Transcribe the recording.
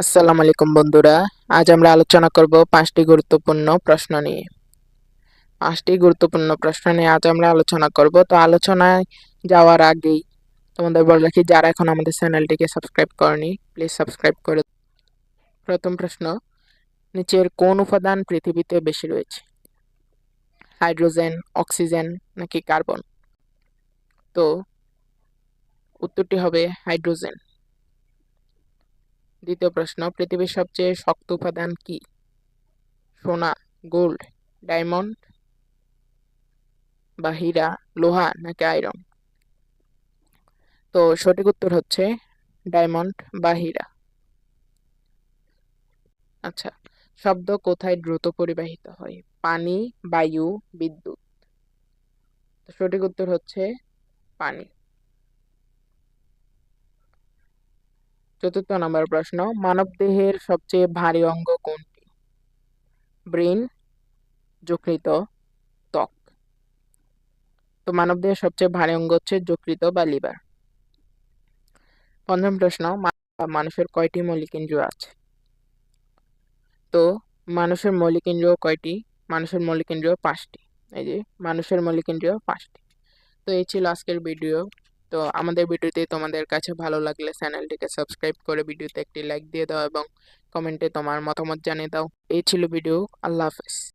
আসসালামু আলাইকুম বন্ধুরা। আজ আমরা আলোচনা করব 5টি গুরুত্বপূর্ণ প্রশ্ন নিয়ে। 5টি গুরুত্বপূর্ণ প্রশ্ন নিয়ে আজ আমরা আলোচনা করব। তো আলোচনায় যাওয়ার আগেই তোমাদের বলে রাখি, যারা এখন আমাদের চ্যানেলটিকে সাবস্ক্রাইব করনি প্লিজ সাবস্ক্রাইব করে। প্রথম প্রশ্ন, নিচের কোন উপাদান পৃথিবীতে বেশি রয়েছে? হাইড্রোজেন, অক্সিজেন নাকি কার্বন? তো উত্তরটি হবে হাইড্রোজেন। দ্বিতীয় প্রশ্ন, পৃথিবীর সবচেয়ে শক্ত উপাদান কি? সোনা, গোল্ড, ডায়মন্ড বা হীরা, লোহা নাকি আয়রন? তো সঠিক উত্তর হচ্ছে ডায়মন্ড বা হীরা। আচ্ছা, শব্দ কোথায় দ্রুত পরিবাহিত হয়? পানি, বায়ু, বিদ্যুৎ? তো সঠিক উত্তর হচ্ছে পানি। চতুর্থ নম্বর প্রশ্ন, মানবদেহের সবচেয়ে ভারী অঙ্গ কোনটি? ব্রেন, যকৃত, ত্বক? তো মানবদেহের সবচেয়ে ভারী অঙ্গ হচ্ছে যকৃত বা লিভার। পঞ্চম প্রশ্ন, মানুষের কয়টি মৌলিক ইন্দ্রিয় আছে? তো মানুষের মৌলিক ইন্দ্রিয় কয়টি? মানুষের মৌলিক ইন্দ্রিয় 5টি। এই যে মানুষের মৌলিক ইন্দ্রিয় 5টি। তো এই ছিল আজকের ভিডিও। তো আমাদের ভিডিওটি তোমাদের কাছে ভালো লাগলে চ্যানেলটিকে সাবস্ক্রাইব করে ভিডিওতে একটি লাইক দিয়ে দাও এবং কমেন্টে তোমার মতামত জানিয়ে দাও। এই ছিল ভিডিও। আল্লাহ হাফেজ।